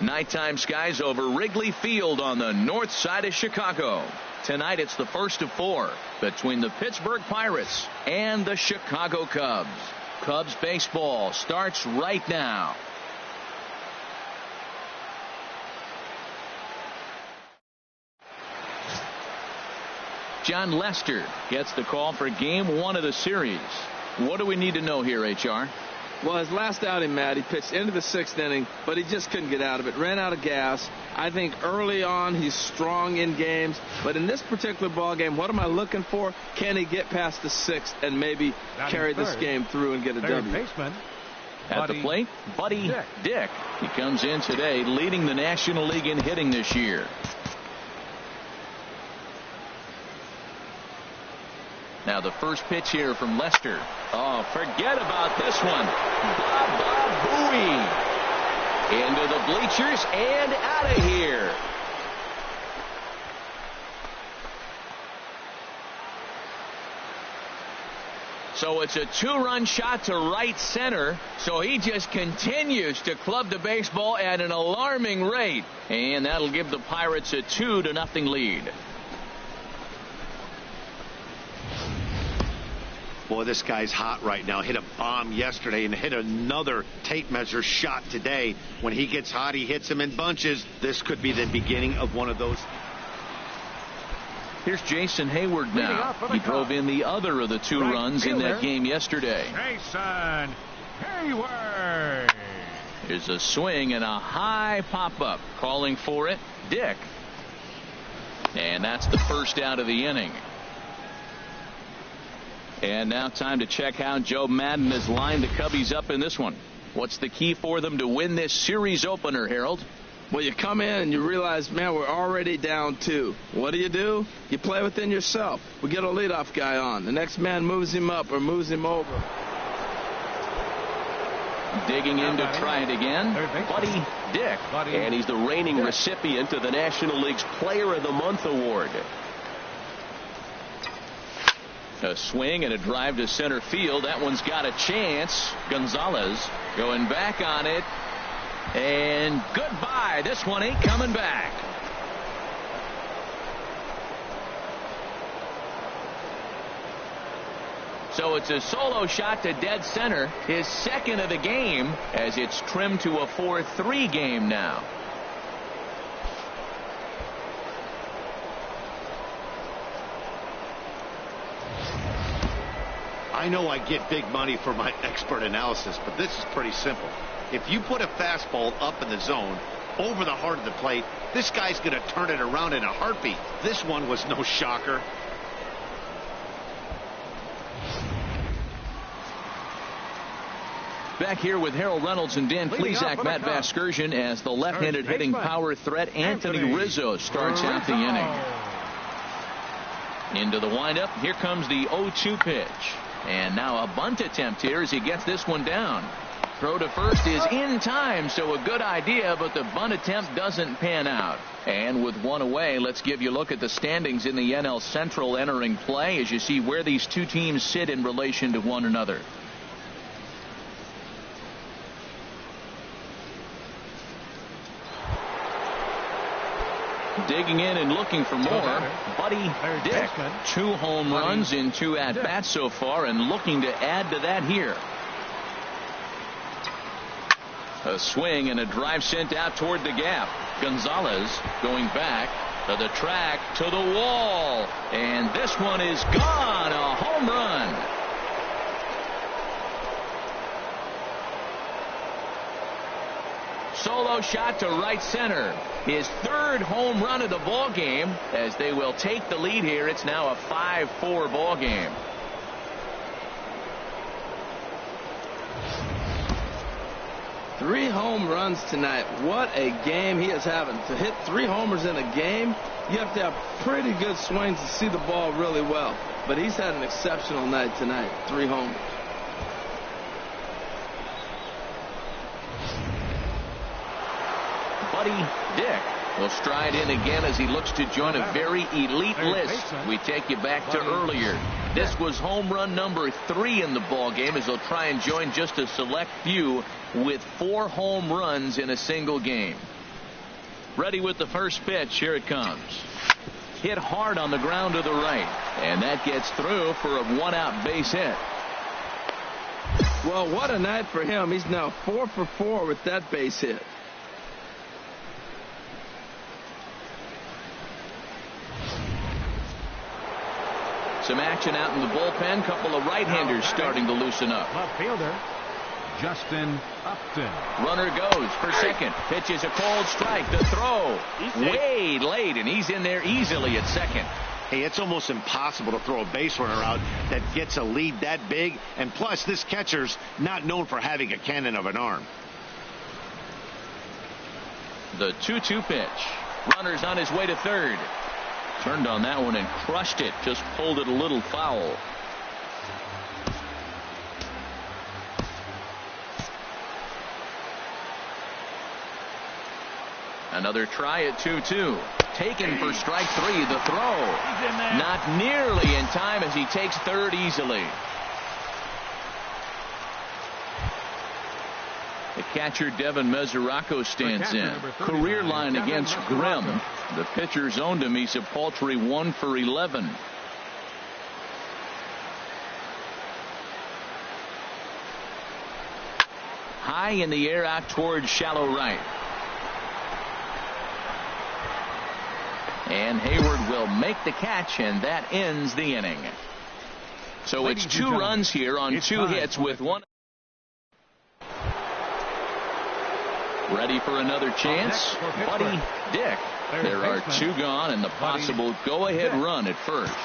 Nighttime skies over Wrigley Field on the north side of Chicago. Tonight it's the first of 4 between the Pittsburgh Pirates and the Chicago Cubs. Cubs baseball starts right now. John Lester gets the call for game 1 of the series. What do we need to know here, HR? Well, his last outing, Matt, he pitched into the 6th inning, but he just couldn't get out of it. Ran out of gas. I think early on he's strong in games, but in this particular ball game, what am I looking for? Can he get past the 6th and maybe carry this game through and get a W? Baseman, at the plate, Buddy Dick. He comes in today leading the National League in hitting this year. Now the first pitch here from Lester. Oh, forget about this one. Baba Booey. Into the bleachers and out of here. So it's a 2-run shot to right center. So he just continues to club the baseball at an alarming rate. And that'll give the Pirates a 2-0 lead. Boy, this guy's hot right now. Hit a bomb yesterday and hit another tape measure shot today. When he gets hot, he hits them in bunches. This could be the beginning of one of those. Here's Jason Hayward now. He drove in the other of the 2 runs in that game yesterday. Jason Hayward. Here's a swing and a high pop-up. Calling for it, Dick. And that's the first out of the inning. And now time to check how Joe Madden has lined the Cubbies up in this one. What's the key for them to win this series opener, Harold? Well, you come in and you realize, man, we're already down 2. What do? You play within yourself. We get a leadoff guy on. The next man moves him up or moves him over. Digging in to try it again, Buddy Dick. And he's the reigning recipient of the National League's Player of the Month award. A swing and a drive to center field. That one's got a chance. Gonzalez going back on it. And goodbye. This one ain't coming back. So it's a solo shot to dead center. His 2nd of the game as it's trimmed to a 4-3 game now. I know I get big money for my expert analysis, but this is pretty simple. If you put a fastball up in the zone over the heart of the plate, this guy's going to turn it around in a heartbeat. This one was no shocker. Back here with Harold Reynolds and Dan Plesac, Matt Vasgersian, as the left-handed hitting power threat Anthony Rizzo starts out the inning. Into the windup. Here comes the 0-2 pitch. And now a bunt attempt here as he gets this one down. Throw to first is in time, so a good idea, but the bunt attempt doesn't pan out. And with 1 away, let's give you a look at the standings in the NL Central entering play as you see where these 2 teams sit in relation to one another. Digging in and looking for more, Buddy Dick. 2 home runs in 2 at-bats so far and looking to add to that here. A swing and a drive sent out toward the gap. Gonzalez going back to the track to the wall. And this one is gone. A home run. Solo shot to right center. His 3rd home run of the ball game as they will take the lead here. It's now a 5-4 ball game. Three home runs tonight. What a game he is having. To hit 3 homers in a game, you have to have pretty good swings to see the ball really well. But he's had an exceptional night tonight. 3 homers. Buddy Dick will stride in again as he looks to join a very elite list. We take you back to earlier. This was home run number 3 in the ball game as he'll try and join just a select few with 4 home runs in a single game. Ready with the first pitch. Here it comes. Hit hard on the ground to the right. And that gets through for a 1-out base hit. Well, what a night for him. He's now 4 for 4 with that base hit. Some action out in the bullpen. Couple of right-handers starting to loosen up. Left fielder, Justin Upton. Runner goes for second. Pitches a cold strike. The throw way late, and he's in there easily at second. Hey, it's almost impossible to throw a base runner out that gets a lead that big. And plus, this catcher's not known for having a cannon of an arm. The 2-2 pitch. Runner's on his way to third. Turned on that one and crushed it. Just pulled it a little foul. Another try at 2-2. Taken for strike 3. The throw. Not nearly in time as he takes third easily. The catcher Devin Mesoraco stands in. Career line against Grimm. The pitcher zoned him. He's a paltry 1 for 11. High in the air out towards shallow right. And Hayward will make the catch, and that ends the inning. So it's 2 runs here on 2 hits with 1. Ready for another chance? Buddy Dick. There are 2 gone and the possible go-ahead run at first.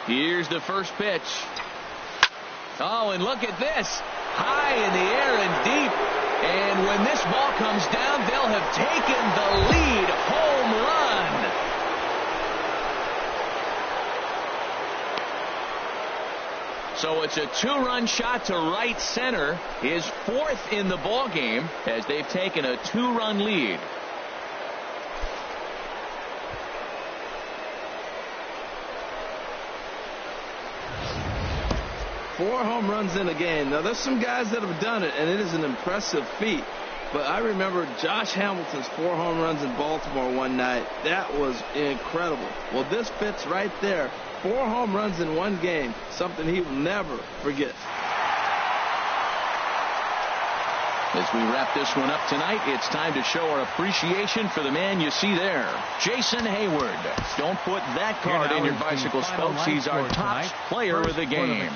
Here's the first pitch. Oh, and look at this. High in the air and deep. And when this ball comes down, they'll have taken the lead. Home run. So it's a 2-run shot to right center. His 4th in the ball game as they've taken a 2-run lead. Four home runs in a game. Now, there's some guys that have done it, and it is an impressive feat. But I remember Josh Hamilton's 4 home runs in Baltimore one night. That was incredible. Well, this fits right there. 4 home runs in one game, something he will never forget. As we wrap this one up tonight, it's time to show our appreciation for the man you see there, Jason Hayward. Don't put that card in your bicycles, folks. He's our top player of the game.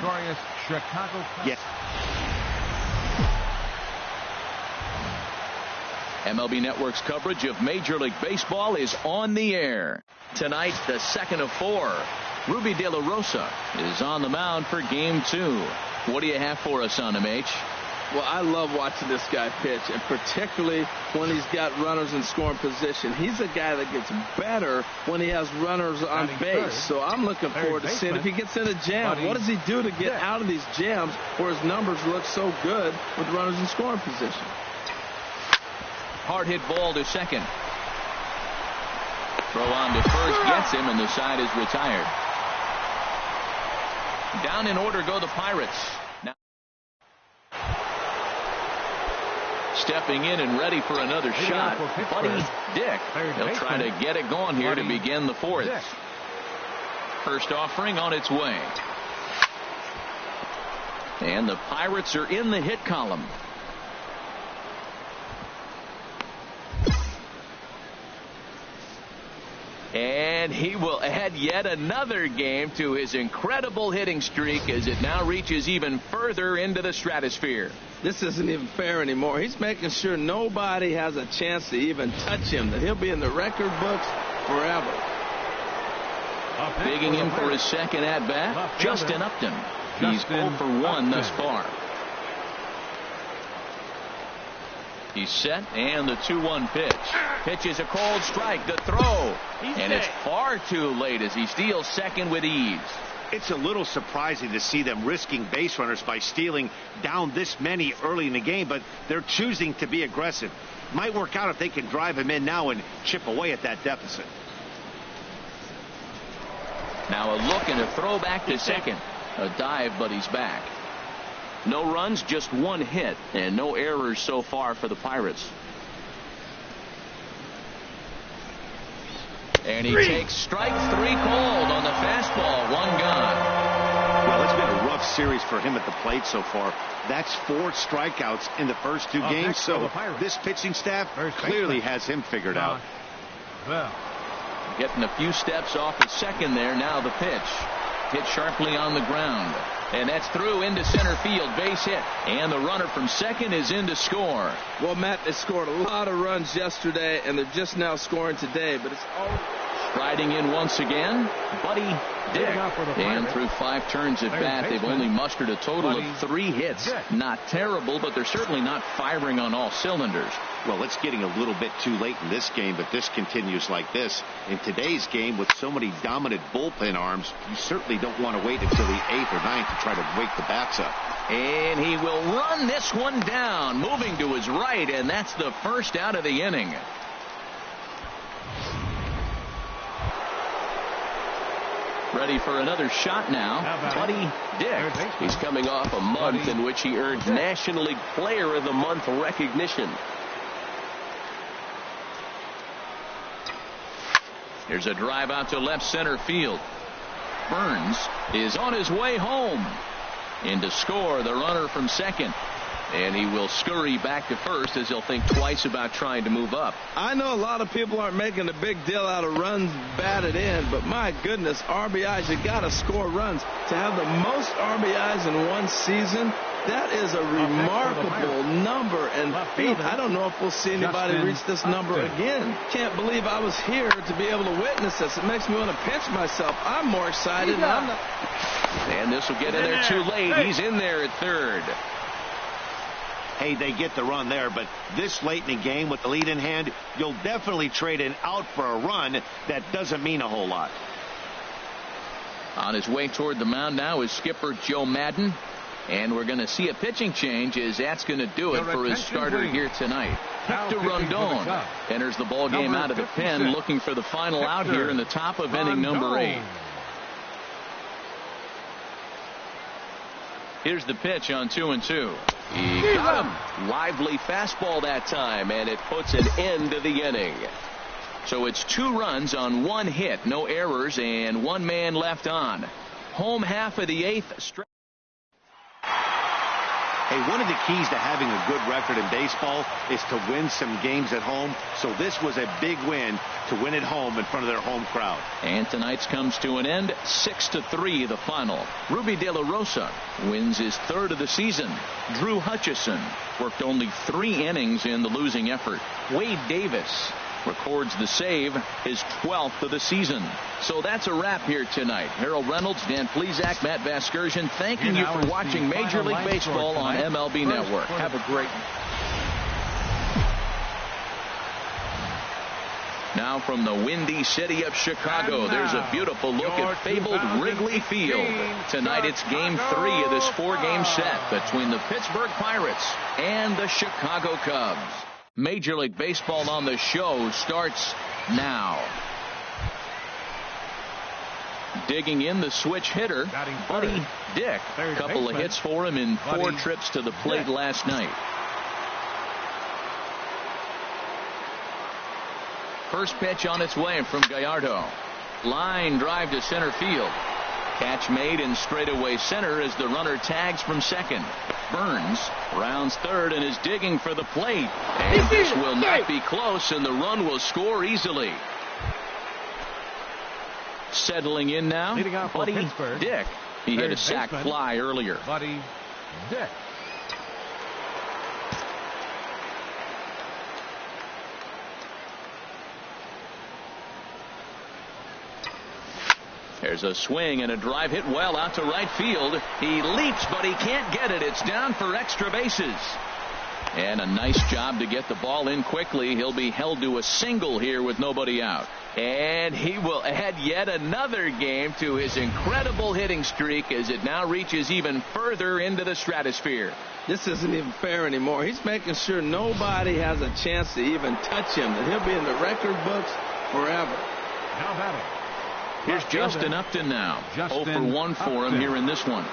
Yeah. MLB Network's coverage of Major League Baseball is on the air. Tonight, the second of 4. Ruby De La Rosa is on the mound for Game 2. What do you have for us on him, H? Well, I love watching this guy pitch, and particularly when he's got runners in scoring position. He's a guy that gets better when he has runners on base. So I'm looking forward to seeing if he gets in a jam. What does he do to get out of these jams where his numbers look so good with runners in scoring position? Hard hit ball to second. Throw on to first gets him, and the side is retired. Down in order go the Pirates. Now stepping in and ready for another shot, Buddy Dick. He'll try to get it going here to begin the 4th. First offering on its way. And the Pirates are in the hit column. And he will add yet another game to his incredible hitting streak as it now reaches even further into the stratosphere. This isn't even fair anymore. He's making sure nobody has a chance to even touch him, that he'll be in the record books forever. Digging in for his second at-bat, Justin Upton. He's 0 for 1 thus far. He's set, and the 2-1 pitch. Pitches a cold strike. The throw. And it's far too late as he steals second with ease. It's a little surprising to see them risking base runners by stealing down this many early in the game, but they're choosing to be aggressive. Might work out if they can drive him in now and chip away at that deficit. Now a look and a throw back to second. A dive, but he's back. No runs, just one hit, and no errors so far for the Pirates. And he takes strike 3 cold on the fastball. 1 gone. Well, it's been a rough series for him at the plate so far. That's 4 strikeouts in the first 2 games, so this pitching staff clearly has him figured out. Getting a few steps off at second there. Now the pitch. Hit sharply on the ground. And that's through into center field. Base hit. And the runner from second is in to score. Well, Matt, they scored a lot of runs yesterday, and they're just now scoring today. But it's all... Striding in once again, Buddy Dick. And through 5 turns at bat, they've only mustered a total of 3 hits. Not terrible, but they're certainly not firing on all cylinders. Well, it's getting a little bit too late in this game, but this continues like this. In today's game, with so many dominant bullpen arms, you certainly don't want to wait until the 8th or 9th to try to wake the bats up. And he will run this one down, moving to his right, and that's the first out of the inning. Ready for another shot now, Buddy Dick. He's coming off a month in which he earned National League Player of the Month recognition. Here's a drive out to left center field. Burns is on his way home. In to score, the runner from second. And he will scurry back to first as he'll think twice about trying to move up. I know a lot of people aren't making a big deal out of runs batted in, but my goodness, RBIs, you got to score runs. To have the most RBIs in one season, that is a remarkable number and feat. I don't know if we'll see anybody reach this number again. Can't believe I was here to be able to witness this. It makes me want to pinch myself. I'm more excited. And this will get in there too late. He's in there at third. Hey, they get the run there, but this late in the game with the lead in hand, you'll definitely trade an out for a run. That doesn't mean a whole lot. On his way toward the mound now is skipper Joe Madden. And we're going to see a pitching change as that's going to do it for his starter here tonight. Hector Rondon enters the ball game out of the pen, looking for the final out here in the top of inning number 8. Here's the pitch on 2-2. He got him. Lively fastball that time, and it puts an end to the inning. So it's 2 runs on 1 hit, no errors, and 1 man left on. Home half of the 8th stretch. Hey, one of the keys to having a good record in baseball is to win some games at home. So this was a big win to win at home in front of their home crowd. And tonight's comes to an end, 6-3 the final. Ruby De La Rosa wins his 3rd of the season. Drew Hutchison worked only 3 innings in the losing effort. Wade Davis records the save, his 12th of the season. So that's a wrap here tonight. Harold Reynolds, Dan Plesac, Matt Vasgersian, thanking you for watching Major League Baseball on MLB Network. Have a great one. Now from the windy city of Chicago, there's a beautiful look at fabled Wrigley Field. Tonight it's Game 3 of this 4-game set between the Pittsburgh Pirates and the Chicago Cubs. Major League Baseball on the show starts now. Digging in the switch hitter, Buddy Dick. A couple of hits for him in 4 trips to the plate last night. First pitch on its way from Gallardo. Line drive to center field. Catch made in straightaway center as the runner tags from second. Burns rounds third and is digging for the plate. And this will not be close, and the run will score easily. Settling in now, Buddy Dick. He hit a sac fly earlier. Buddy Dick. There's a swing and a drive hit well out to right field. He leaps, but he can't get it. It's down for extra bases. And a nice job to get the ball in quickly. He'll be held to a single here with nobody out. And he will add yet another game to his incredible hitting streak as it now reaches even further into the stratosphere. This isn't even fair anymore. He's making sure nobody has a chance to even touch him, and he'll be in the record books forever. Now batting. Here's Justin Upton now. 0 for 1 for him here in this one.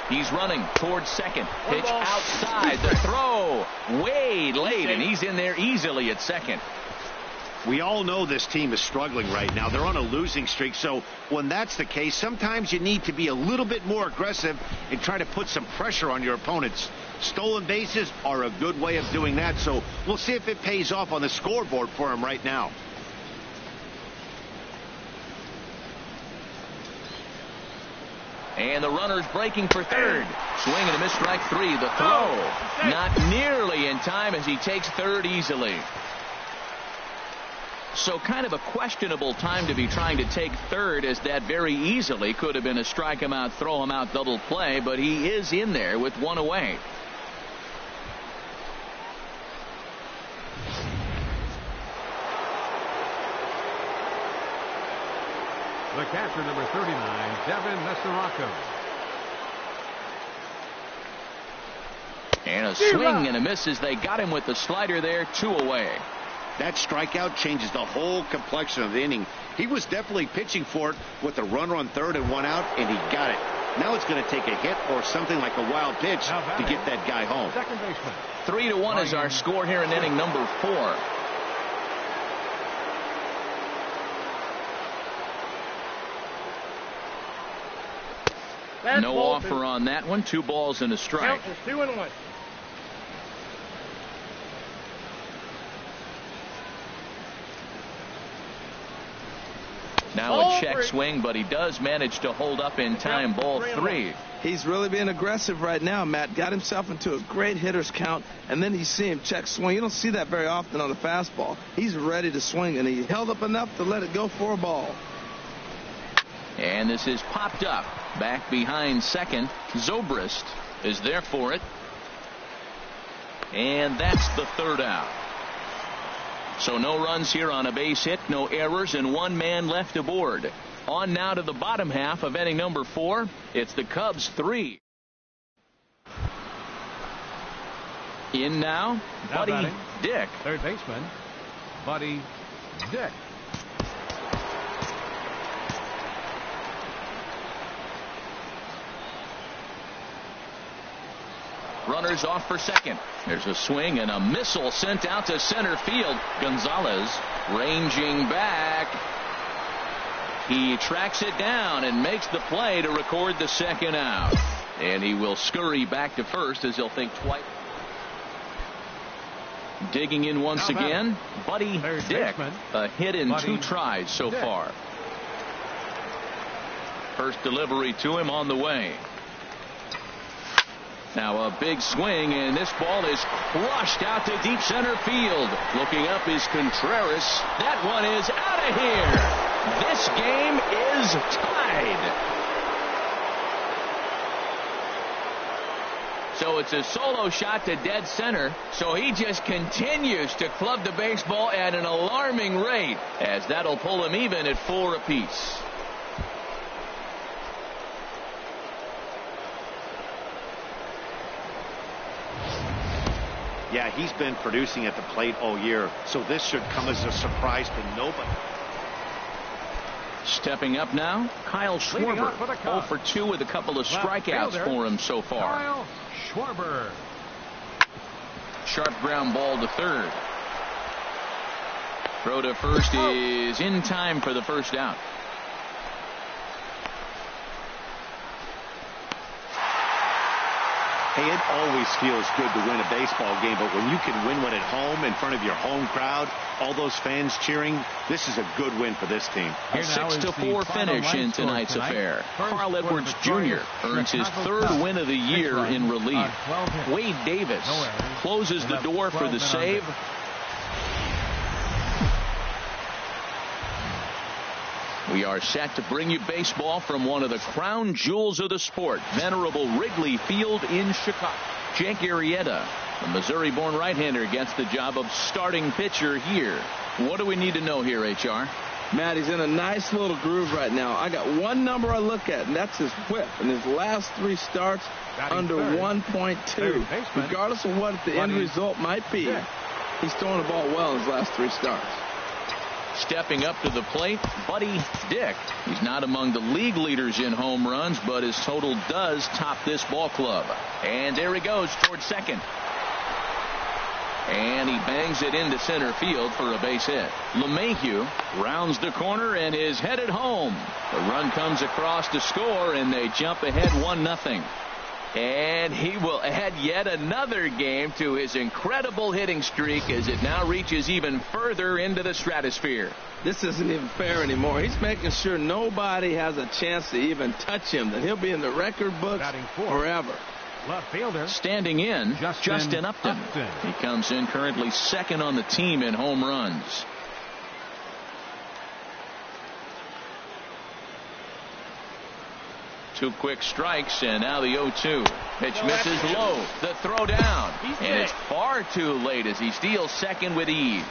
He's running towards second. Pitch outside. The throw way late, and he's in there easily at second. We all know this team is struggling right now. They're on a losing streak, so when that's the case, sometimes you need to be a little bit more aggressive and try to put some pressure on your opponents. Stolen bases are a good way of doing that, so we'll see if it pays off on the scoreboard for him right now. And the runner's breaking for third. Swing and a miss, strike three. The throw not nearly in time as he takes third easily. So kind of a questionable time to be trying to take third, as that very easily could have been a strike him out, throw him out double play, but he is in there with one away. The catcher, number 39, Devin Mesoraco. And a swing and a miss as they got him with the slider there, 2 away. That strikeout changes the whole complexion of the inning. He was definitely pitching for it with a runner on third and 1 out, and he got it. Now it's going to take a hit or something like a wild pitch to get that guy home. Second baseman. 3-1 is our score here in inning number 4. No offer on that one. 2 balls and a strike. 2-1. Now a check swing, but he does manage to hold up in time. Ball 3. He's really being aggressive right now, Matt. Got himself into a great hitter's count, and then you see him check swing. You don't see that very often on the fastball. He's ready to swing, and he held up enough to let it go for a ball. And this is popped up. Back behind second. Zobrist is there for it. And that's the third out. So no runs here on a base hit, no errors, and 1 man left aboard. On now to the bottom half of inning number 4. It's the Cubs 3. In now Buddy batting, Dick. Third baseman, Buddy Dick. Runners off for second. There's a swing and a missile sent out to center field. Gonzalez ranging back. He tracks it down and makes the play to record the second out. And he will scurry back to first as he'll think twice. Digging in once again, Buddy Dick. A hit in 2 tries so far. First delivery to him on the way. Now a big swing, and this ball is crushed out to deep center field. Looking up is Contreras. That one is out of here. This game is tied. So it's a solo shot to dead center. So he just continues to club the baseball at an alarming rate, as that'll pull him even at 4 apiece. Yeah, he's been producing at the plate all year, so this should come as a surprise to nobody. Stepping up now, Kyle Schwarber. 0 for 2 with a couple of strikeouts for him so far. Kyle Schwarber. Sharp ground ball to third. Throw to first is in time for the first out. Hey, it always feels good to win a baseball game, but when you can win one at home in front of your home crowd, all those fans cheering, this is a good win for this team. A 6-4 finish in tonight's affair. Carl Edwards Jr. earns his 3rd win of the year in relief. Wade Davis closes the door for the save. We are set to bring you baseball from one of the crown jewels of the sport, venerable Wrigley Field in Chicago. Jake Arrieta, the Missouri-born right-hander, gets the job of starting pitcher here. What do we need to know here, HR? Matt, he's in a nice little groove right now. I got one number I look at, and that's his whip. In his last 3 starts, under 1.2. Regardless of what the end result might be, he's throwing the ball well in his last 3 starts. Stepping up to the plate, Buddy Dick. He's not among the league leaders in home runs, but his total does top this ball club. And there he goes towards second. And he bangs it into center field for a base hit. LeMahieu rounds the corner and is headed home. The run comes across to score, and they jump ahead 1-0. And he will add yet another game to his incredible hitting streak as it now reaches even further into the stratosphere. This isn't even fair anymore. He's making sure nobody has a chance to even touch him, that he'll be in the record books forever. Left fielder. Standing in, Justin Upton. He comes in currently second on the team in home runs. Two quick strikes, and now the 0-2. Pitch misses low. The throw down. And it's far too late as he steals second with ease.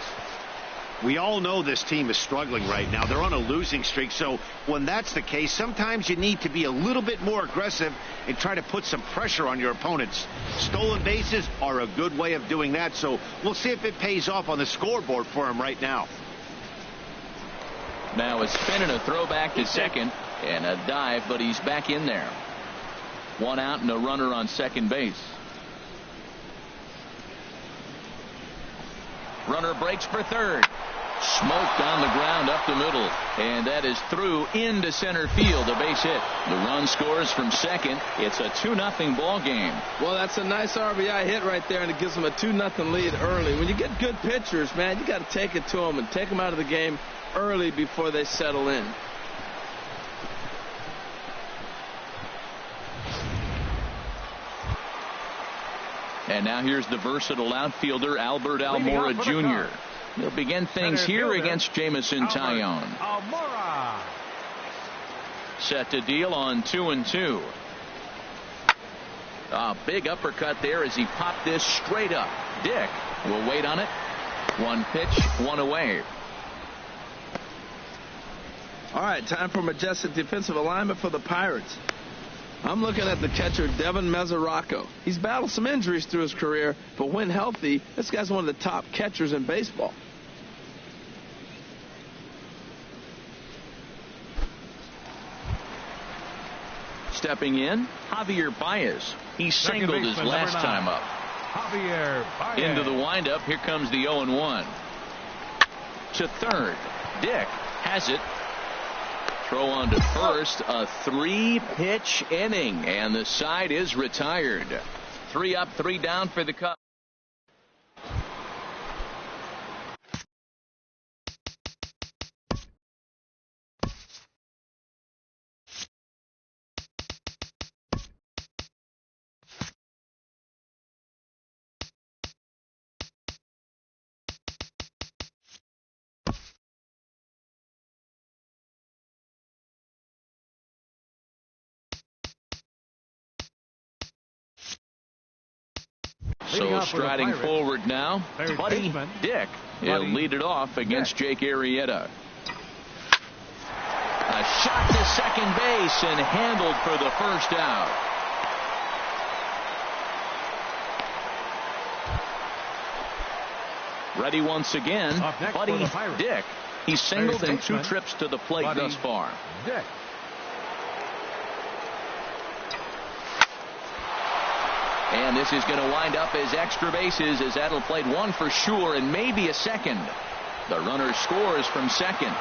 We all know this team is struggling right now. They're on a losing streak, so when that's the case, sometimes you need to be a little bit more aggressive and try to put some pressure on your opponents. Stolen bases are a good way of doing that, so we'll see if it pays off on the scoreboard for him right now. Now a spin and a throw back to second, and a dive, but he's back in there. One out and a runner on second base. Runner breaks for third. Smoked on the ground up the middle, and that is through into center field, a base hit. The run scores from second. It's a 2-0 ball game. Well, that's a nice RBI hit right there, and it gives them a 2-0 lead early. When you get good pitchers, man, you got to take it to them and take them out of the game early before they settle in. And now here's the versatile outfielder, Albert Almora Jr. He'll begin things here against Jameson Taillon. Set to deal on 2-2. A big uppercut there as he popped this straight up. Dick will wait on it. One pitch, one away. All right, time for majestic defensive alignment for the Pirates. I'm looking at the catcher, Devin Mesoraco. He's battled some injuries through his career, but when healthy, this guy's one of the top catchers in baseball. Stepping in, Javier Baez. He singled his last time up. Javier Baez. Into the windup, here comes the 0-1. To third, Dick has it. Throw on to first, a 3-pitch inning, and the side is retired. 3 up, 3 down for the Cubs. So striding forward now, Buddy Dick. He'll lead it off against Jake Arrieta. A shot to second base and handled for the first out. Ready once again, Buddy Dick. He's singled in 2 trips to the plate thus far. Dick. And this is going to wind up as extra bases, as that'll play 1 for sure and maybe a second. The runner scores from second.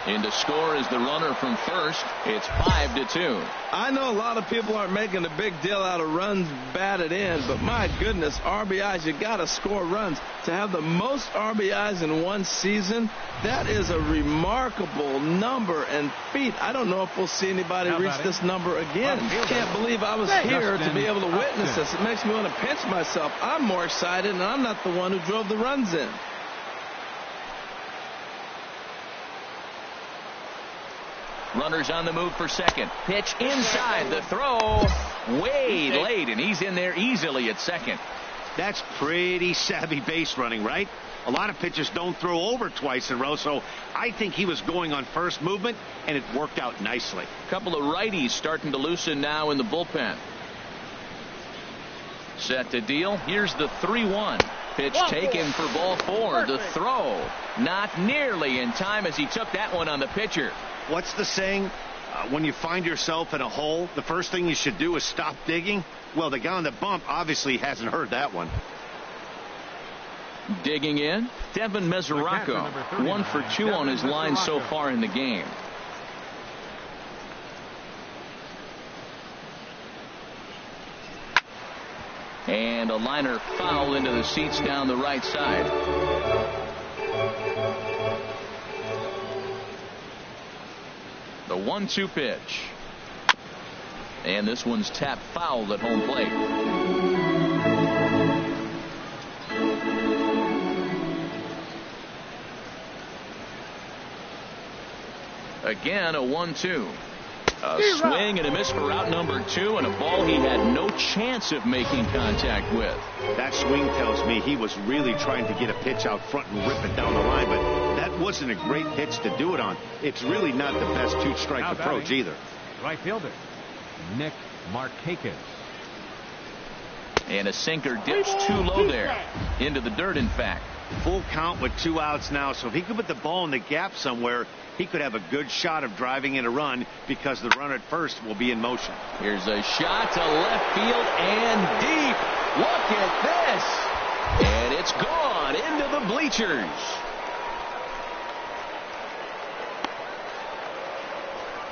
In to score is the runner from first. It's 5-2. I know a lot of people aren't making a big deal out of runs batted in, but my goodness, RBIs, you got to score runs. To have the most RBIs in one season, that is a remarkable number and feat. I don't know if we'll see anybody reach this number again. Can't believe I was here to be able to witness this. It makes me want to pinch myself. I'm more excited, and I'm not the one who drove the runs in. Runners on the move for second. Pitch inside. The throw way late, and he's in there easily at second. That's pretty savvy base running, right? A lot of pitchers don't throw over twice in a row, so I think he was going on first movement, and it worked out nicely. A couple of righties starting to loosen now in the bullpen. Set to deal. Here's the 3-1. Pitch taken for ball 4. The throw not nearly in time as he took that one on the pitcher. What's the saying? When you find yourself in a hole, the first thing you should do is stop digging. Well, the guy on the bump obviously hasn't heard that one. Digging in, Devin Mesoraco, 1 for 2 on his line so far in the game. And a liner foul into the seats down the right side. The 1-2 pitch. And this one's tapped foul at home plate. Again, a 1-2. A swing and a miss for out number 2, and a ball he had no chance of making contact with. That swing tells me he was really trying to get a pitch out front and rip it down the line, but that wasn't a great pitch to do it on. It's really not the best two-strike approach either. Right fielder, Nick Markakis. And a sinker dips too low there. Into the dirt, in fact. Full count with 2 outs now, so if he could put the ball in the gap somewhere, he could have a good shot of driving in a run because the runner at first will be in motion. Here's a shot to left field and deep. Look at this. And it's gone into the bleachers.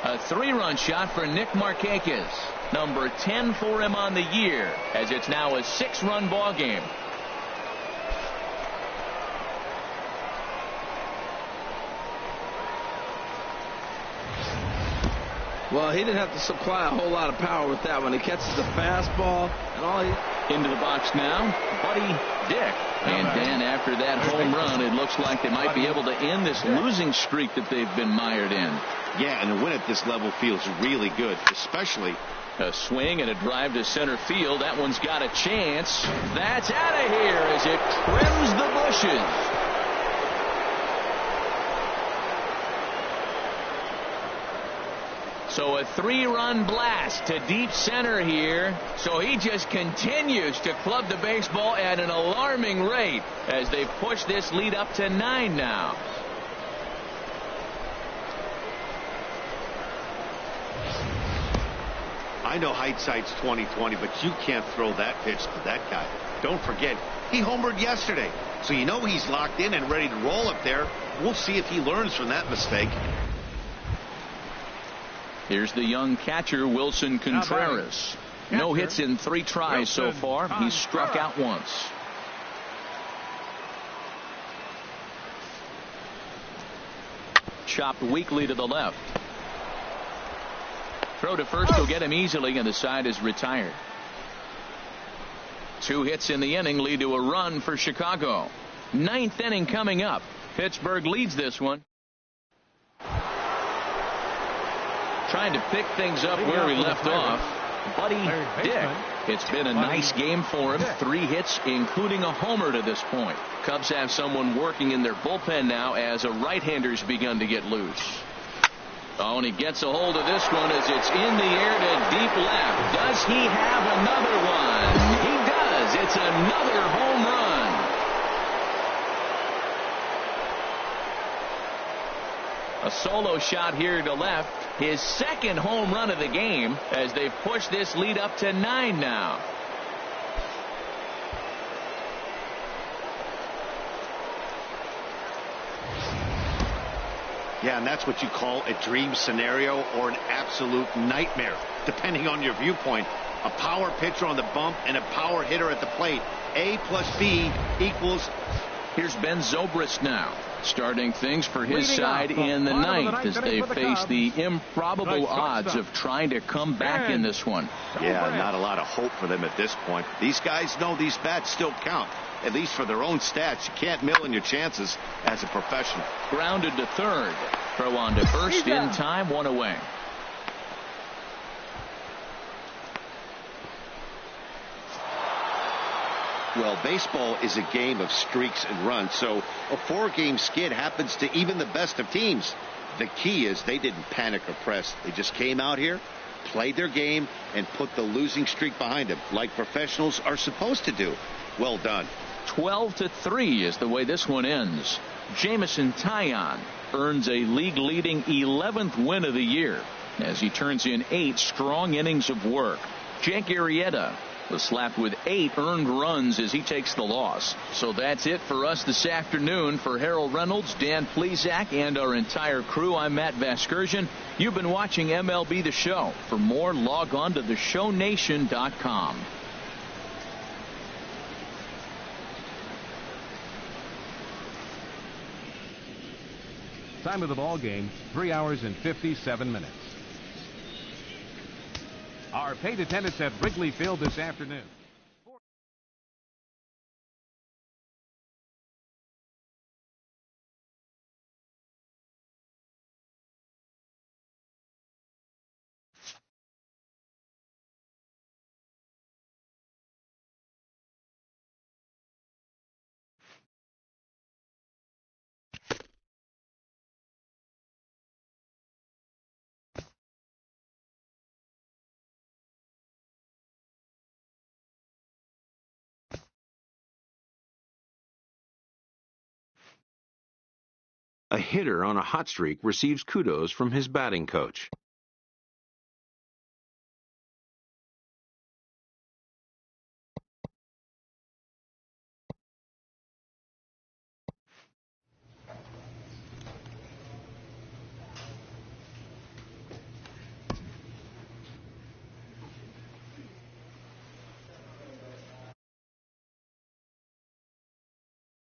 A 3-run shot for Nick Markakis. Number 10 for him on the year, as it's now a 6-run ball game. Well, he didn't have to supply a whole lot of power with that one. He catches the fastball and all he... Into the box now, Buddy Dick. And Dan, after that home run, it looks like they might be able to end this losing streak that they've been mired in. Yeah, and a win at this level feels really good, especially... A swing and a drive to center field. That one's got a chance. That's out of here as it trims the bushes. So a 3-run blast to deep center here. So he just continues to club the baseball at an alarming rate as they've pushed this lead up to 9 now. I know hindsight's 20/20, but you can't throw that pitch to that guy. Don't forget, he homered yesterday. So you know he's locked in and ready to roll up there. We'll see if he learns from that mistake. Here's the young catcher, Wilson Contreras. No hits in 3 tries so far. He's struck out once. Chopped weakly to the left. Throw to first will get him easily, and the side is retired. 2 hits in the inning lead to a run for Chicago. 9th inning coming up. Pittsburgh leads this one. Trying to pick things up where we left off. Buddy Dick. It's been a nice game for him. 3 hits, including a homer to this point. Cubs have someone working in their bullpen now as a right-hander's begun to get loose. Oh, and he gets a hold of this one as it's in the air to deep left. Does he have another one? He does. It's another home run. A solo shot here to left. His 2nd home run of the game as they've pushed this lead up to 9 now. Yeah, and that's what you call a dream scenario or an absolute nightmare, depending on your viewpoint. A power pitcher on the bump and a power hitter at the plate. A plus B equals... Here's Ben Zobrist now, starting things for his side in the 9th as they face the improbable odds of trying to come back in this one. Yeah, not a lot of hope for them at this point. These guys know these bats still count, at least for their own stats. You can't mill in your chances as a professional. Grounded to third. Throw on to first in time, 1 away. Well, baseball is a game of streaks and runs, so a 4-game skid happens to even the best of teams. The key is they didn't panic or press. They just came out here, played their game, and put the losing streak behind them, like professionals are supposed to do. Well done. 12-3 is the way this one ends. Jamison Taillon earns a league-leading 11th win of the year as he turns in 8 strong innings of work. Jake Arrieta was slapped with 8 earned runs as he takes the loss. So that's it for us this afternoon. For Harold Reynolds, Dan Plesac, and our entire crew, I'm Matt Vasgersian. You've been watching MLB The Show. For more, log on to theshownation.com. Time of the ball game, 3 hours and 57 minutes. Our paid attendance at Wrigley Field this afternoon. A hitter on a hot streak receives kudos from his batting coach.